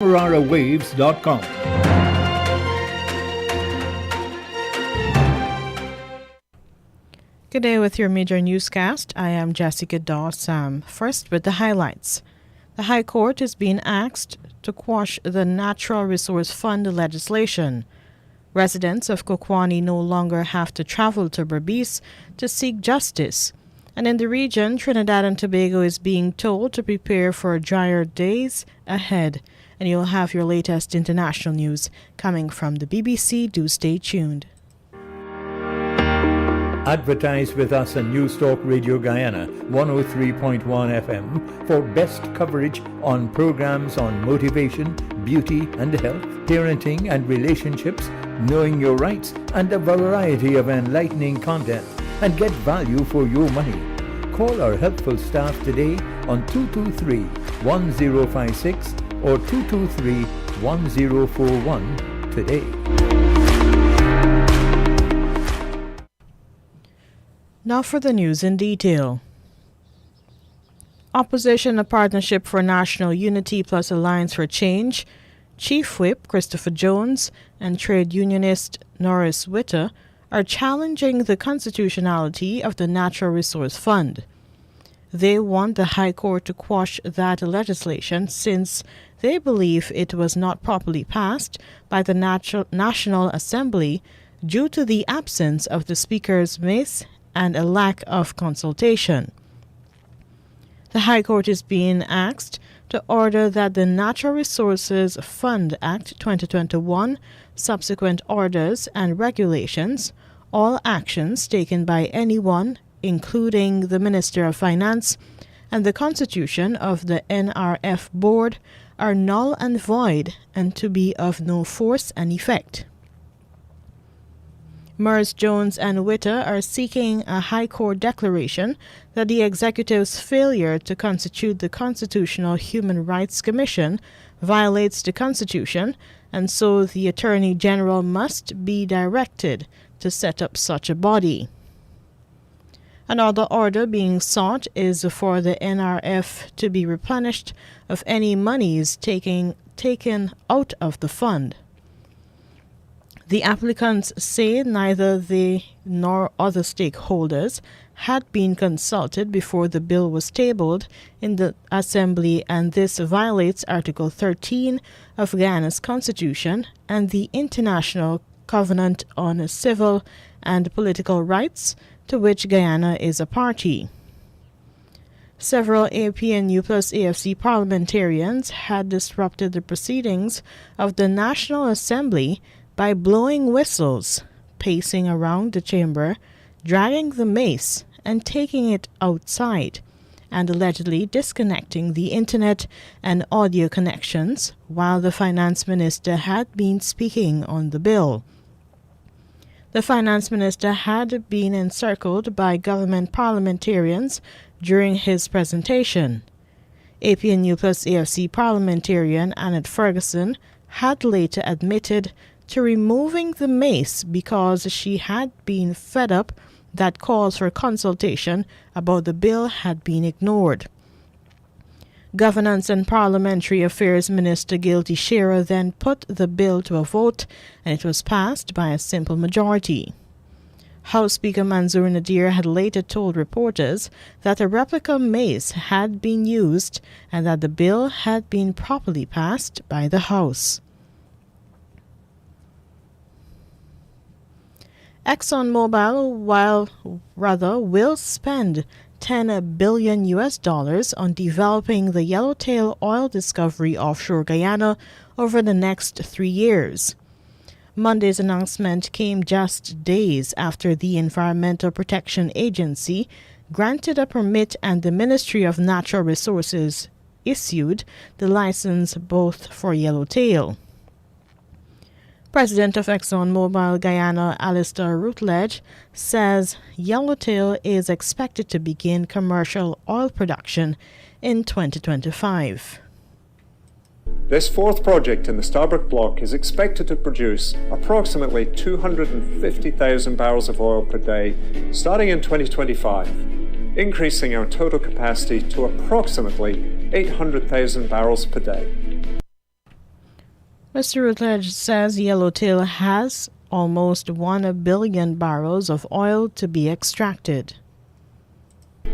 MararaWaves.com. Good day with your major newscast. I am Jessica Dawson. First with the highlights. The High Court is being asked to quash the Natural Resource Fund legislation. Residents of Kokwani no longer have to travel to Berbice to seek justice. And in the region, Trinidad and Tobago is being told to prepare for drier days ahead. And you'll have your latest international news coming from the BBC. Do stay tuned. Advertise with us on News Talk Radio Guyana 103.1 FM for best coverage on programs on motivation, beauty and health, parenting and relationships, knowing your rights, and a variety of enlightening content, and get value for your money. Call our helpful staff today on 223-1056 or 223-1041 today. Now for the news in detail. Opposition, a Partnership for National Unity plus Alliance for Change, Chief Whip Christopher Jones and trade unionist Norris Witter are challenging the constitutionality of the Natural Resource Fund. They want the High Court to quash that legislation since they believe it was not properly passed by the National Assembly due to the absence of the Speaker's mace and a lack of consultation. The High Court is being asked to order that the Natural Resources Fund Act 2021, subsequent orders and regulations, all actions taken by anyone, including the Minister of Finance, and the Constitution of the NRF Board, are null and void and to be of no force and effect. Mers, Jones and Witter are seeking a High Court declaration that the executive's failure to constitute the Constitutional Human Rights Commission violates the Constitution, and so the Attorney General must be directed to set up such a body. Another order being sought is for the NRF to be replenished of any monies taken out of the fund. The applicants say neither they nor other stakeholders had been consulted before the bill was tabled in the Assembly, and this violates Article 13 of Guyana's Constitution and the International Covenant on Civil and Political Rights, to which Guyana is a party. Several APNU plus AFC parliamentarians had disrupted the proceedings of the National Assembly by blowing whistles, pacing around the chamber, dragging the mace and taking it outside, and allegedly disconnecting the internet and audio connections while the finance minister had been speaking on the bill. The finance minister had been encircled by government parliamentarians during his presentation. APNU plus AFC parliamentarian Annette Ferguson had later admitted to removing the mace because she had been fed up that calls for consultation about the bill had been ignored. Governance and Parliamentary Affairs Minister Gilty Shearer then put the bill to a vote, and it was passed by a simple majority. House Speaker Manzoor Nadir had later told reporters that a replica mace had been used and that the bill had been properly passed by the House. ExxonMobil, will spend $10 billion on developing the Yellowtail oil discovery offshore Guyana over the next 3 years. Monday's announcement came just days after the Environmental Protection Agency granted a permit and the Ministry of Natural Resources issued the license both for Yellowtail. President of ExxonMobil Guyana, Alistair Routledge, says Yellowtail is expected to begin commercial oil production in 2025. This fourth project in the Starbuck block is expected to produce approximately 250,000 barrels of oil per day starting in 2025, increasing our total capacity to approximately 800,000 barrels per day. Mr. Rutledge says Yellowtail has almost 1 billion barrels of oil to be extracted.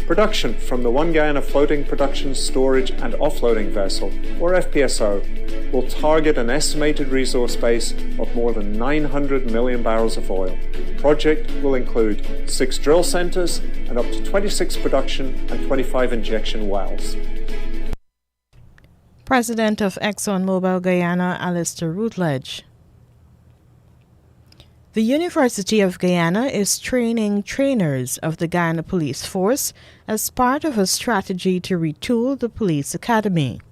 Production from the One Guyana Floating Production, Storage and Offloading Vessel, or FPSO, will target an estimated resource base of more than 900 million barrels of oil. The project will include 6 drill centers and up to 26 production and 25 injection wells. President of ExxonMobil Guyana, Alistair Rutledge. The University of Guyana is training trainers of the Guyana Police Force as part of a strategy to retool the police academy.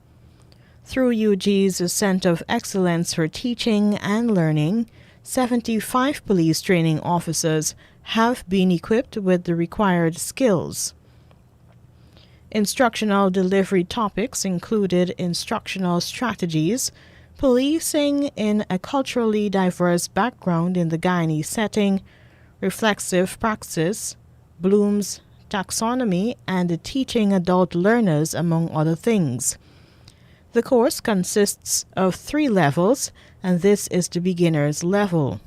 Through UG's Center of Excellence for Teaching and Learning, 75 police training officers have been equipped with the required skills. Instructional delivery topics included instructional strategies, policing in a culturally diverse background in the Guyanese setting, reflexive praxis, Bloom's taxonomy, and teaching adult learners, among other things. The course consists of 3 levels, and this is the beginner's level.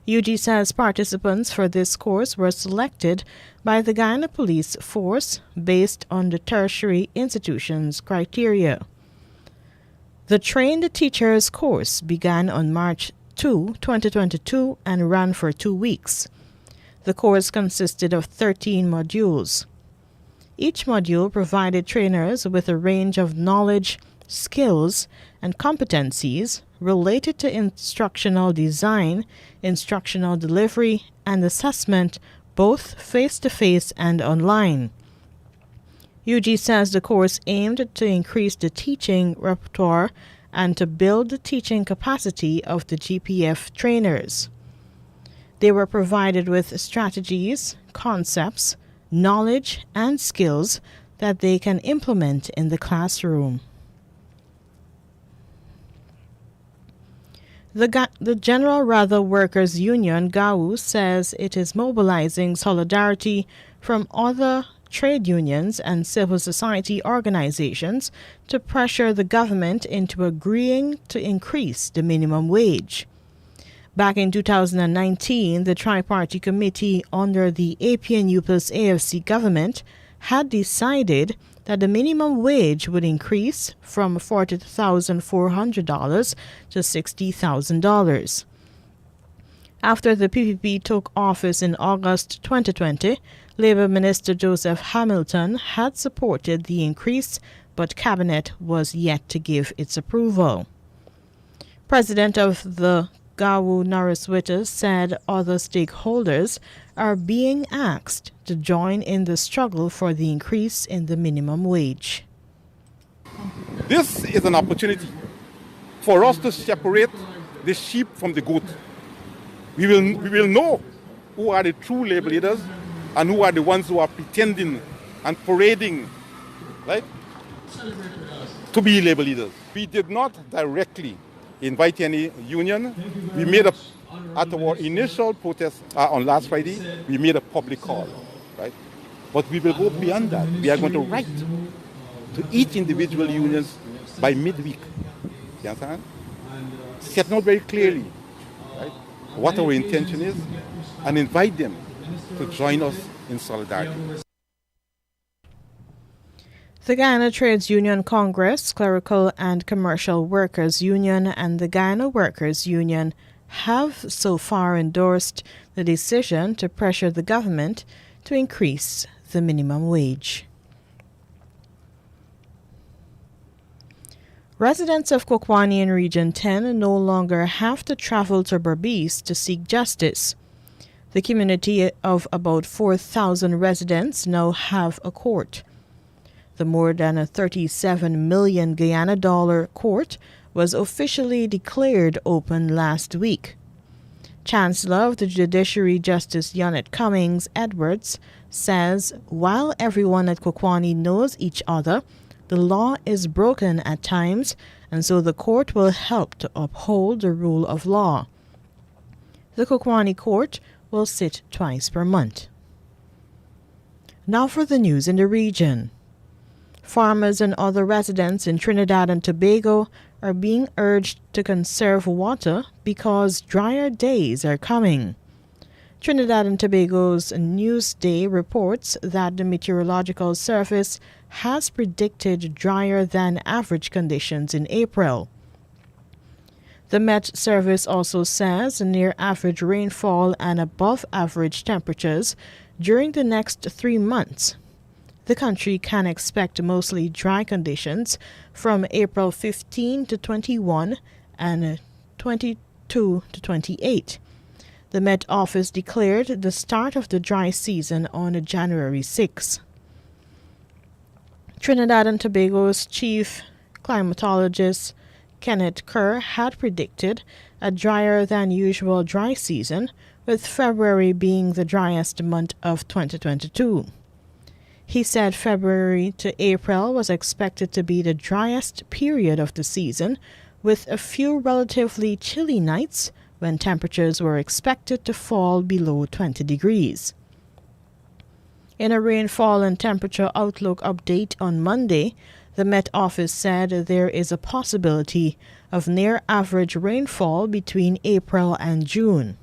UG says participants for this course were selected by the Guyana Police Force based on the tertiary institution's criteria. The Trained Teachers course began on March 2, 2022 and ran for 2 weeks. The course consisted of 13 modules. Each module provided trainers with a range of knowledge, skills, and competencies related to instructional design, instructional delivery, and assessment, both face-to-face and online. UG says the course aimed to increase the teaching repertoire and to build the teaching capacity of the GPF trainers. They were provided with strategies, concepts, knowledge, and skills that they can implement in the classroom. The General Rather Workers Union, GAU, says it is mobilizing solidarity from other trade unions and civil society organizations to pressure the government into agreeing to increase the minimum wage. Back in 2019, the Tri-Party Committee under the APNU plus AFC government had decided that the minimum wage would increase from $40,400 to $60,000. After the PPP took office in August 2020, Labour Minister Joseph Hamilton had supported the increase, but Cabinet was yet to give its approval. President of the GAU, Norris Witter, said other stakeholders are being asked to join in the struggle for the increase in the minimum wage. This is an opportunity for us to separate the sheep from the goat. We will know who are the true labor leaders and who are the ones who are pretending and parading, right, to be labor leaders. We did not directly invite any union. We made at our initial protest on last Friday, we made a public call, right? But we will go beyond that. We are going to write to each individual unions by midweek. You understand? Setting out very clearly, right, what our intention is and invite them to join us in solidarity. The Guyana Trades Union Congress, Clerical and Commercial Workers Union, and the Guyana Workers Union have so far endorsed the decision to pressure the government to increase the minimum wage. Residents of Kokwani in Region 10 no longer have to travel to Berbice to seek justice. The community of about 4,000 residents now have a court. The more than a 37 million Guyana dollar court was officially declared open last week. Chancellor of the Judiciary Justice Yonet Cummings Edwards says while everyone at Kokwani knows each other, the law is broken at times, and so the court will help to uphold the rule of law. The Kokwani court will sit twice per month. Now for the news in the region. Farmers and other residents in Trinidad and Tobago are being urged to conserve water because drier days are coming. Trinidad and Tobago's Newsday reports that the Meteorological Service has predicted drier than average conditions in April. The Met Service also says near average rainfall and above average temperatures during the next 3 months. The country can expect mostly dry conditions from April 15 to 21 and 22 to 28. The Met Office declared the start of the dry season on January 6. Trinidad and Tobago's chief climatologist Kenneth Kerr had predicted a drier than usual dry season, with February being the driest month of 2022. He said February to April was expected to be the driest period of the season, with a few relatively chilly nights when temperatures were expected to fall below 20 degrees. In a rainfall and temperature outlook update on Monday, the Met Office said there is a possibility of near-average rainfall between April and June.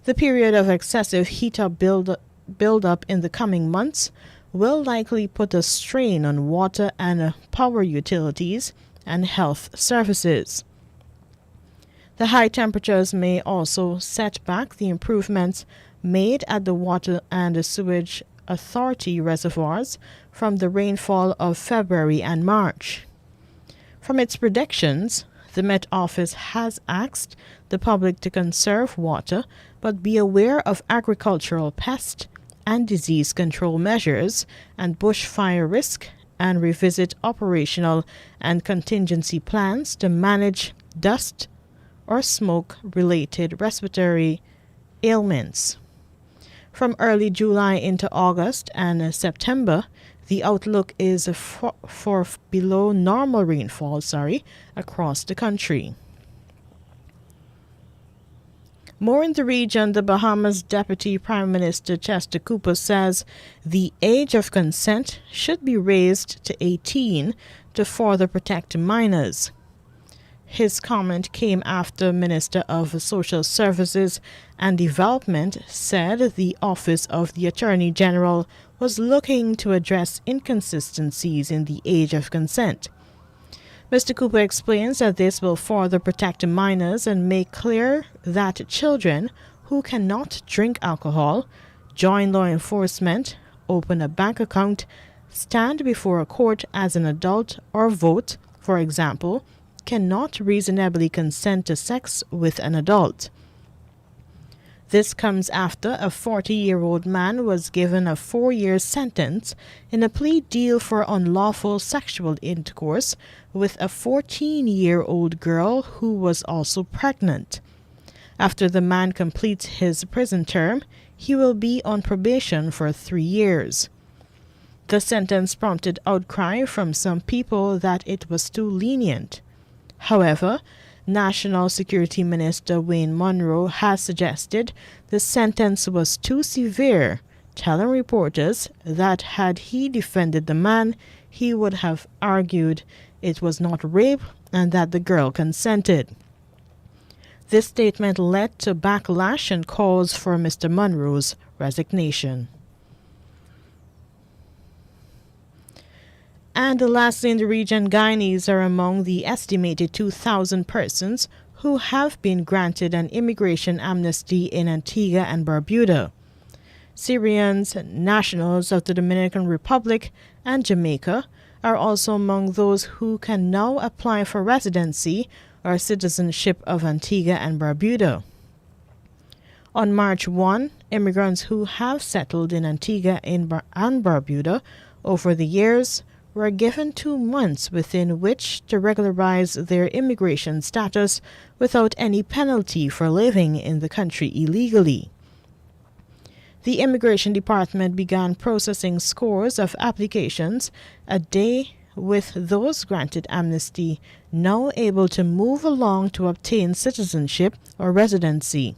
The period of excessive heat-up build-up in the coming months will likely put a strain on water and power utilities and health services. The high temperatures may also set back the improvements made at the Water and the Sewage Authority reservoirs from the rainfall of February and March. From its predictions, the Met Office has asked the public to conserve water but be aware of agricultural pest and disease control measures and bushfire risk, and revisit operational and contingency plans to manage dust or smoke-related respiratory ailments. From early July into August and September, the outlook is for below normal rainfall across the country. More in the region, the Bahamas Deputy Prime Minister Chester Cooper says the age of consent should be raised to 18 to further protect minors. His comment came after Minister of Social Services and Development said the Office of the Attorney General was looking to address inconsistencies in the age of consent. Mr. Cooper explains that this will further protect minors and make clear that children who cannot drink alcohol, join law enforcement, open a bank account, stand before a court as an adult, or vote, for example, cannot reasonably consent to sex with an adult. This comes after a 40-year-old man was given a 4-year sentence in a plea deal for unlawful sexual intercourse with a 14-year-old girl who was also pregnant. After the man completes his prison term, he will be on probation for 3 years. The sentence prompted outcry from some people that it was too lenient. However, National Security Minister Wayne Monroe has suggested the sentence was too severe, telling reporters that had he defended the man, he would have argued it was not rape and that the girl consented. This statement led to backlash and calls for Mr. Monroe's resignation. And lastly, in the region, Guyanese are among the estimated 2,000 persons who have been granted an immigration amnesty in Antigua and Barbuda. Syrians, nationals of the Dominican Republic and Jamaica, are also among those who can now apply for residency or citizenship of Antigua and Barbuda. On March 1, immigrants who have settled in Antigua and Barbuda over the years were given 2 months within which to regularize their immigration status without any penalty for living in the country illegally. The Immigration Department began processing scores of applications a day, with those granted amnesty now able to move along to obtain citizenship or residency.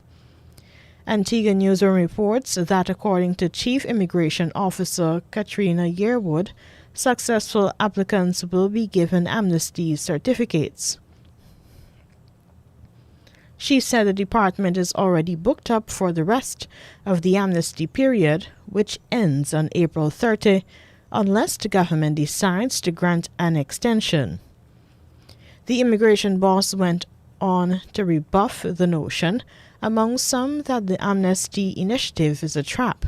Antigua Newsroom reports that according to Chief Immigration Officer Katrina Yearwood, successful applicants will be given amnesty certificates. She said the department is already booked up for the rest of the amnesty period, which ends on April 30, unless the government decides to grant an extension. The immigration boss went on to rebuff the notion among some that the amnesty initiative is a trap.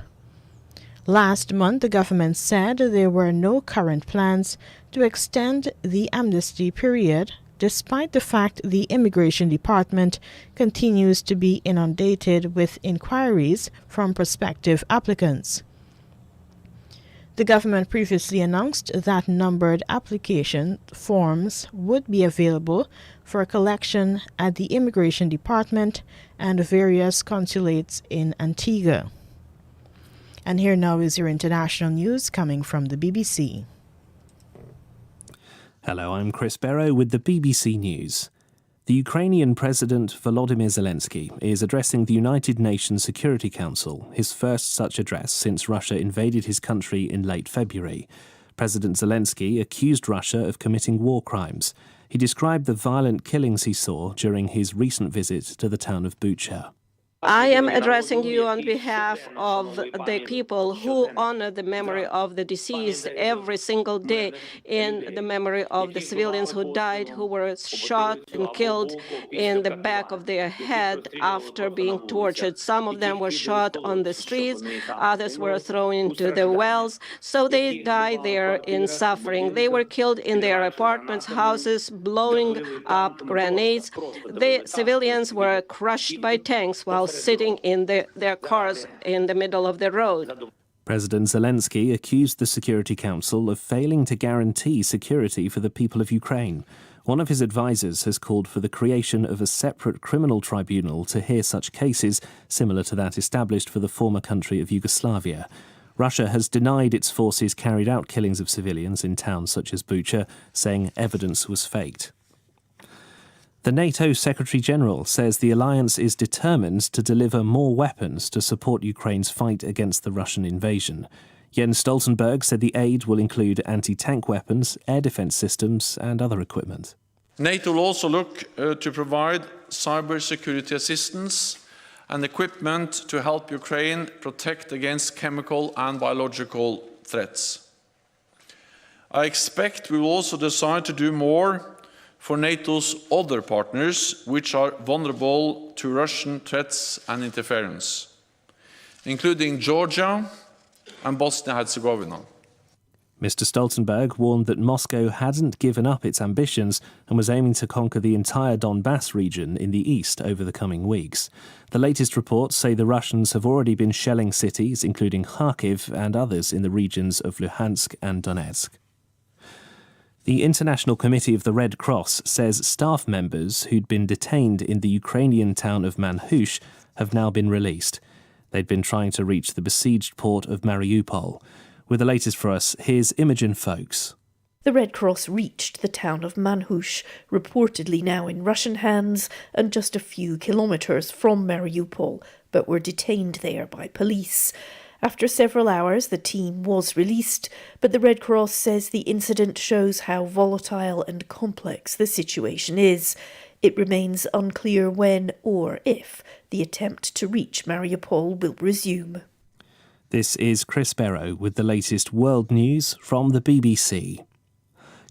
Last month, the government said there were no current plans to extend the amnesty period, despite the fact the Immigration Department continues to be inundated with inquiries from prospective applicants. The government previously announced that numbered application forms would be available for collection at the Immigration Department and various consulates in Antigua. And here now is your international news coming from the BBC. Hello, I'm Chris Barrow with the BBC News. The Ukrainian President Volodymyr Zelensky is addressing the United Nations Security Council, his first such address since Russia invaded his country in late February. President Zelensky accused Russia of committing war crimes. He described the violent killings he saw during his recent visit to the town of Bucha. I am addressing you on behalf of the people who honor the memory of the deceased every single day, in the memory of the civilians who died, who were shot and killed in the back of their head after being tortured. Some of them were shot on the streets, others were thrown into the wells, so they died there in suffering. They were killed in their apartments, houses, blowing up grenades. The civilians were crushed by tanks while sitting in their cars in the middle of the road. President Zelensky accused the Security Council of failing to guarantee security for the people of Ukraine. One of his advisers has called for the creation of a separate criminal tribunal to hear such cases, similar to that established for the former country of Yugoslavia. Russia has denied its forces carried out killings of civilians in towns such as Bucha, saying evidence was faked. The NATO Secretary-General says the alliance is determined to deliver more weapons to support Ukraine's fight against the Russian invasion. Jens Stoltenberg said the aid will include anti-tank weapons, air defence systems and other equipment. NATO will also look to provide cybersecurity assistance and equipment to help Ukraine protect against chemical and biological threats. I expect we will also decide to do more for NATO's other partners, which are vulnerable to Russian threats and interference, including Georgia and Bosnia-Herzegovina. Mr. Stoltenberg warned that Moscow hadn't given up its ambitions and was aiming to conquer the entire Donbass region in the east over the coming weeks. The latest reports say the Russians have already been shelling cities, including Kharkiv and others in the regions of Luhansk and Donetsk. The International Committee of the Red Cross says staff members who'd been detained in the Ukrainian town of Manhush have now been released. They'd been trying to reach the besieged port of Mariupol. With the latest for us, here's Imogen Folks. The Red Cross reached the town of Manhush, reportedly now in Russian hands and just a few kilometres from Mariupol, but were detained there by police. After several hours, the team was released, but the Red Cross says the incident shows how volatile and complex the situation is. It remains unclear when or if the attempt to reach Mariupol will resume. This is Chris Barrow with the latest world news from the BBC.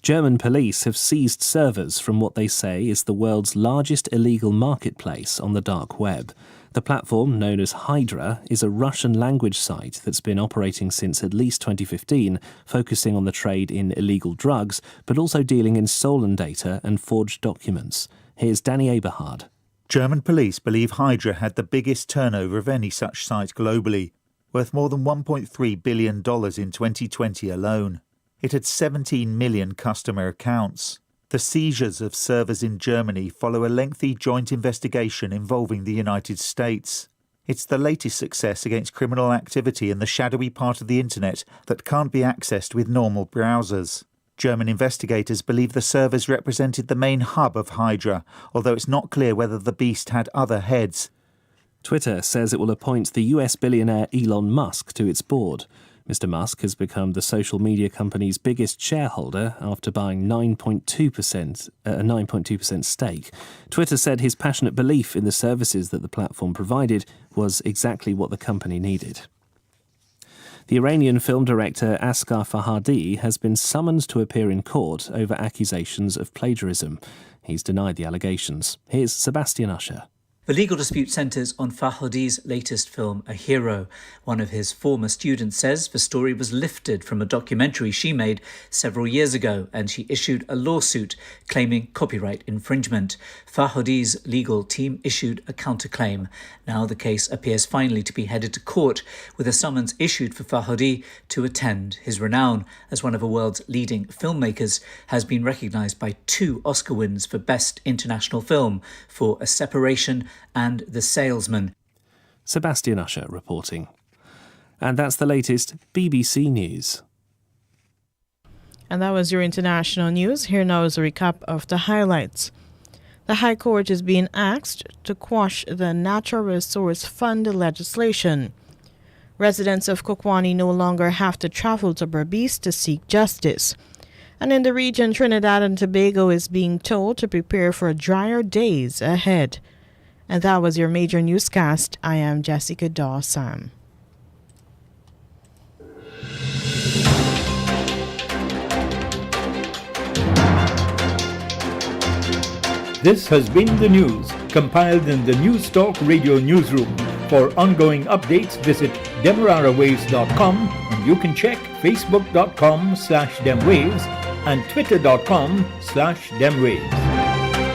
German police have seized servers from what they say is the world's largest illegal marketplace on the dark web. The platform, known as Hydra, is a Russian language site that's been operating since at least 2015, focusing on the trade in illegal drugs, but also dealing in stolen data and forged documents. Here's Danny Eberhard. German police believe Hydra had the biggest turnover of any such site globally, worth more than $1.3 billion in 2020 alone. It had 17 million customer accounts. The seizures of servers in Germany follow a lengthy joint investigation involving the United States. It's the latest success against criminal activity in the shadowy part of the internet that can't be accessed with normal browsers. German investigators believe the servers represented the main hub of Hydra, although it's not clear whether the beast had other heads. Twitter says it will appoint the US billionaire Elon Musk to its board. Mr. Musk has become the social media company's biggest shareholder after buying a 9.2% stake. Twitter said his passionate belief in the services that the platform provided was exactly what the company needed. The Iranian film director Asghar Farhadi has been summoned to appear in court over accusations of plagiarism. He's denied the allegations. Here's Sebastian Usher. The legal dispute centres on Farhadi's latest film, A Hero. One of his former students says the story was lifted from a documentary she made several years ago, and she issued a lawsuit claiming copyright infringement. Farhadi's legal team issued a counterclaim. Now the case appears finally to be headed to court, with a summons issued for Farhadi to attend. His renown as one of the world's leading filmmakers has been recognised by 2 Oscar wins for Best International Film for A Separation and The Salesman. Sebastian Usher reporting. And that's the latest BBC News. And that was your international news. Here now is a recap of the highlights. The High Court is being asked to quash the Natural Resource Fund legislation. Residents of Kokwani no longer have to travel to Berbice to seek justice. And in the region, Trinidad and Tobago is being told to prepare for drier days ahead. And that was your major newscast. I am Jessica Dawson. This has been the news, compiled in the News Talk Radio newsroom. For ongoing updates, visit demerarawaves.com, and you can check facebook.com/demwaves and twitter.com/demwaves.